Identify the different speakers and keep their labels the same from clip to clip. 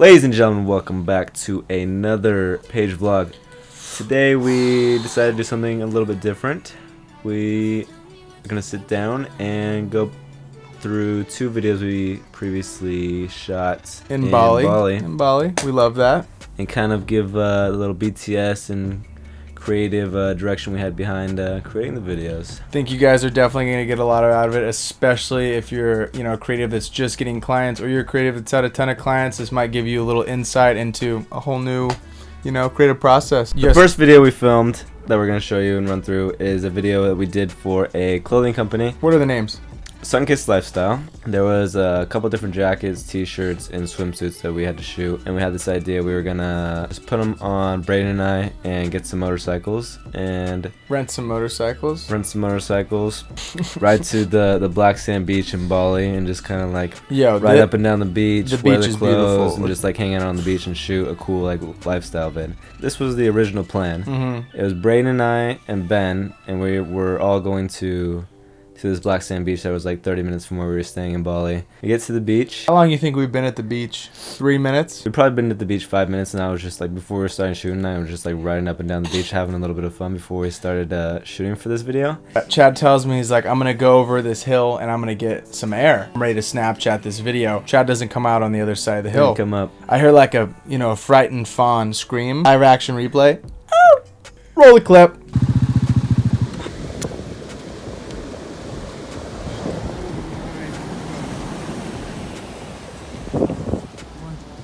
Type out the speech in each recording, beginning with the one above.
Speaker 1: Ladies and gentlemen, welcome back to another Peige vlog. Today we decided to do something a little bit different. We are going to sit down and go through two videos we previously shot
Speaker 2: in Bali. In Bali, we love that.
Speaker 1: And kind of give a little BTS and creative direction we had behind creating the videos.
Speaker 2: I think you guys are definitely going to get a lot out of it, especially if you're a creative that's just getting clients, or you're a creative that's had a ton of clients. This might give you a little insight into a whole new creative process.
Speaker 1: The first video we filmed that we're going to show you and run through is a video that we did for a clothing company.
Speaker 2: What are the names?
Speaker 1: Sunkissed Lifestyle. There was a couple different jackets, t-shirts, and swimsuits that we had to shoot, and we had this idea we were gonna just put them on Braden and I and get some motorcycles and
Speaker 2: rent some motorcycles,
Speaker 1: ride to the black sand beach in Bali and just kind of like ride up and down the beach, wear the clothes, and just like hang out on the beach and shoot a cool like lifestyle vid. This was the original plan. It was Braden and I and Ben, and we were all going to this black sand beach that was like 30 minutes from where we were staying in Bali. We get to the beach.
Speaker 2: How long do you think we've been at the beach? 3 minutes?
Speaker 1: We've probably been at the beach 5 minutes, and I was just like, before we were starting shooting, I was just like riding up and down the beach, having a little bit of fun before we started shooting for this video.
Speaker 2: Chad tells me, he's like, I'm gonna go over this hill and I'm gonna get some air. I'm ready to Snapchat this video. Chad doesn't come out on the other side of the hill.
Speaker 1: Come up.
Speaker 2: I hear like a frightened fawn scream. Live action replay. Oh! Roll the clip.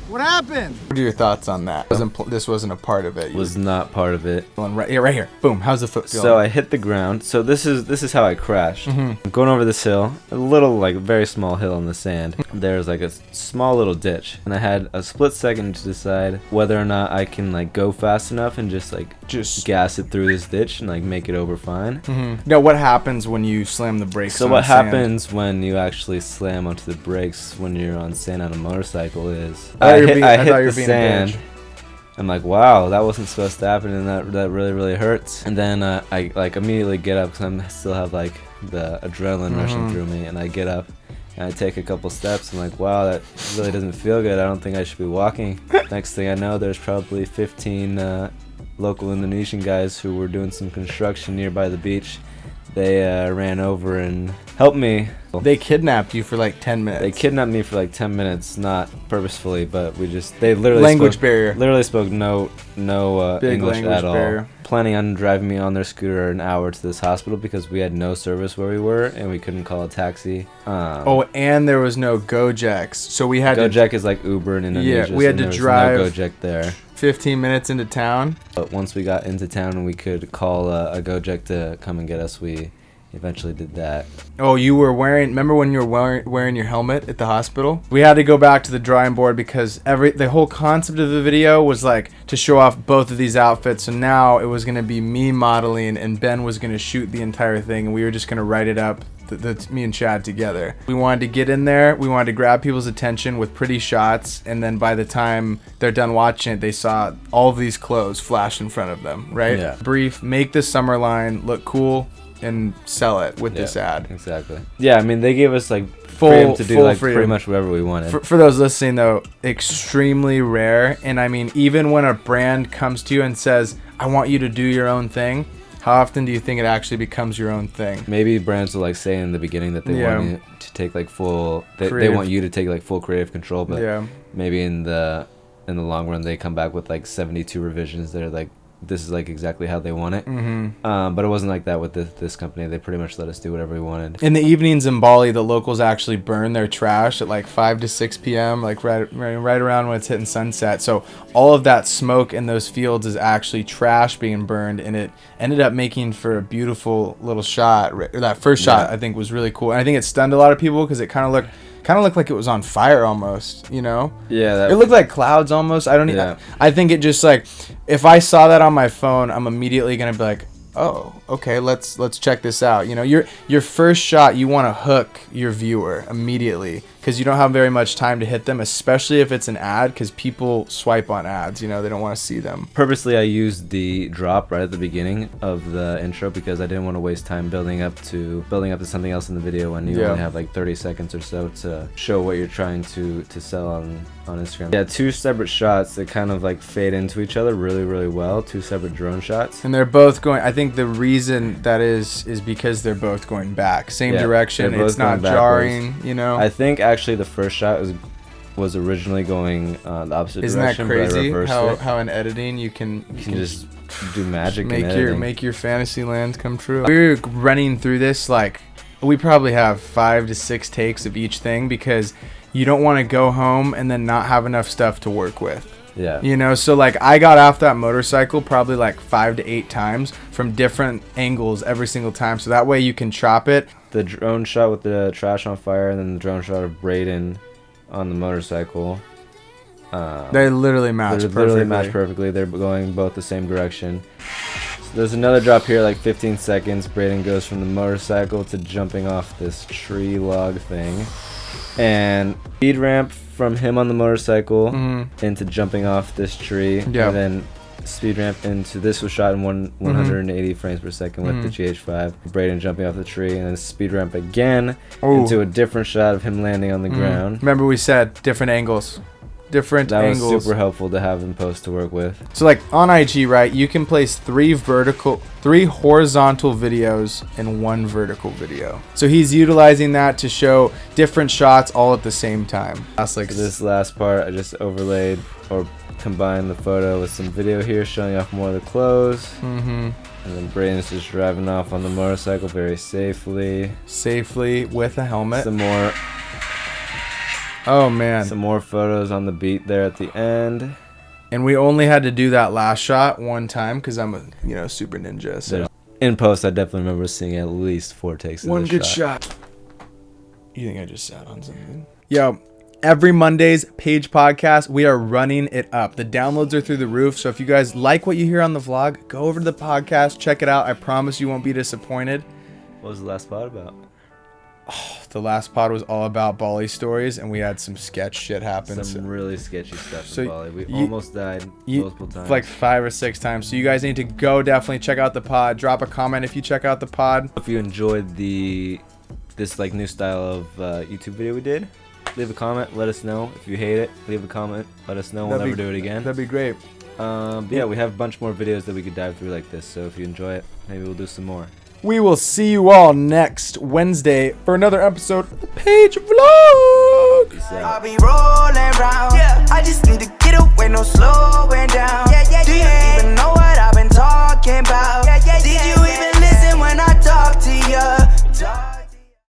Speaker 2: What happened? What are your thoughts on that? This wasn't a part of it.
Speaker 1: Was not part of it.
Speaker 2: Right here. Boom. How's the foot feeling?
Speaker 1: So I hit the ground. So this is how I crashed. I'm going over this hill, a little like very small hill in the sand. There's like a small little ditch, and I had a split second to decide whether or not I can like go fast enough and just gas it through this ditch and like make it over fine.
Speaker 2: Now, what happens when you slam the brakes?
Speaker 1: So what happens when you actually slam onto the brakes when you're on sand on a motorcycle is I hit the sand. I'm like, wow, that wasn't supposed to happen, and that really hurts. And then I like immediately get up because I still have like the adrenaline rushing through me, and I get up and I take a couple steps. I'm like, wow, that really doesn't feel good. I don't think I should be walking. Next thing I know, there's probably 15 local Indonesian guys who were doing some construction nearby the beach. They ran over and helped me.
Speaker 2: They kidnapped you for like 10 minutes.
Speaker 1: They kidnapped me for like 10 minutes, not purposefully, but they literally
Speaker 2: language barrier.
Speaker 1: Literally spoke no English at all.
Speaker 2: Barrier.
Speaker 1: Planning on driving me on their scooter an hour to this hospital because we had no service where we were and we couldn't call a taxi.
Speaker 2: And there was no Gojeks, so we had
Speaker 1: Gojek is like Uber in Indonesia.
Speaker 2: Yeah, we had to drive.
Speaker 1: No Gojek there.
Speaker 2: 15 minutes into town.
Speaker 1: But once we got into town and we could call a Gojek to come and get us, we eventually did that.
Speaker 2: Oh, you were remember when you were wearing your helmet at the hospital? We had to go back to the drawing board because the whole concept of the video was like to show off both of these outfits. So now it was going to be me modeling and Ben was going to shoot the entire thing, and we were just going to write it up. Me and Chad together. We wanted to get in there. We wanted to grab people's attention with pretty shots, and then by the time they're done watching it, they saw all of these clothes flash in front of them, right?
Speaker 1: Yeah.
Speaker 2: Brief, make the summer line look cool, and sell it with this ad.
Speaker 1: Exactly. Yeah, I mean, they gave us like freedom to do like pretty much whatever we wanted.
Speaker 2: For those listening though, extremely rare. And I mean, even when a brand comes to you and says, I want you to do your own thing, how often do you think it actually becomes your own thing?
Speaker 1: Maybe brands will like say in the beginning that they want you to take like full, they want you to take like full creative control, but maybe in the long run they come back with like 72 revisions that are like, this is like exactly how they want it. But it wasn't like that with this company. They pretty much let us do whatever we wanted.
Speaker 2: In the evenings in Bali, the locals actually burn their trash at like 5 to 6 p.m., like right around when it's hitting sunset. So all of that smoke in those fields is actually trash being burned, and it ended up making for a beautiful little shot. That first shot, I think, was really cool. And I think it stunned a lot of people because it kind of looked like it was on fire almost,
Speaker 1: Yeah.
Speaker 2: It looked like clouds almost. I think it just like, if I saw that on my phone, I'm immediately going to be like, oh, okay, let's check this out. Your first shot, you want to hook your viewer immediately. because you don't have very much time to hit them, especially if it's an ad, because people swipe on ads. You know, they don't want to see them.
Speaker 1: Purposely, I used the drop right at the beginning of the intro because I didn't want to waste time building up to something else in the video when you only have like 30 seconds or so to show what you're trying to sell on Instagram. Yeah, 2 separate shots that kind of like fade into each other really, really well. 2 separate drone shots.
Speaker 2: And they're both going, I think the reason that is because they're both going back. Same direction. It's not jarring, you know?
Speaker 1: I think actually the first shot was originally going the opposite direction.
Speaker 2: Isn't that crazy how in editing you can
Speaker 1: just do magic
Speaker 2: make your fantasy lands come true. We're running through this like we probably have 5 to 6 takes of each thing because you don't want to go home and then not have enough stuff to work with.
Speaker 1: Yeah.
Speaker 2: You know, so like I got off that motorcycle probably like 5 to 8 times from different angles every single time. So that way you can chop it.
Speaker 1: The drone shot with the trash on fire and then the drone shot of Braden on the motorcycle.
Speaker 2: They literally match
Speaker 1: perfectly. They're going both the same direction. So there's another drop here, like 15 seconds. Braden goes from the motorcycle to jumping off this tree log thing. And speed ramp from him on the motorcycle into jumping off this tree. And then speed ramp into this was shot in 180 frames per second with the GH5. Braden jumping off the tree, and then speed ramp again into a different shot of him landing on the ground.
Speaker 2: Remember we said different angles. That
Speaker 1: was super helpful to have in post to work with.
Speaker 2: So like on IG, right, you can place 3 horizontal videos in 1 vertical video. So he's utilizing that to show different shots all at the same time.
Speaker 1: So this last part, I just overlaid or combined the photo with some video here showing off more of the clothes. And then Braden's just driving off on the motorcycle very safely
Speaker 2: with a helmet.
Speaker 1: Some more photos on the beat there at the end.
Speaker 2: And we only had to do that last shot 1 time because I'm a super ninja. So
Speaker 1: in post, I definitely remember seeing at least 4 takes of this
Speaker 2: 1 good shot. You think I just sat on something? Yo, every Monday's Peige Podcast, we are running it up. The downloads are through the roof. So if you guys like what you hear on the vlog, go over to the podcast, check it out. I promise you won't be disappointed.
Speaker 1: What was the last pod about?
Speaker 2: The last pod was all about Bali stories, and we had some sketch shit happen.
Speaker 1: Some really sketchy stuff in Bali. We almost died multiple times.
Speaker 2: Like 5 or 6 times. So you guys need to go definitely check out the pod. Drop a comment if you check out the pod.
Speaker 1: If you enjoyed this like new style of YouTube video we did, leave a comment. Let us know. If you hate it, leave a comment. Let us know. We'll never do it again.
Speaker 2: That'd be great.
Speaker 1: Yeah, we have a bunch more videos that we could dive through like this. So if you enjoy it, maybe we'll do some more.
Speaker 2: We will see you all next Wednesday for another episode of the Peige Vlogs.
Speaker 1: Peace out.
Speaker 3: I'll be rolling round. I just need to get away, no slowing down.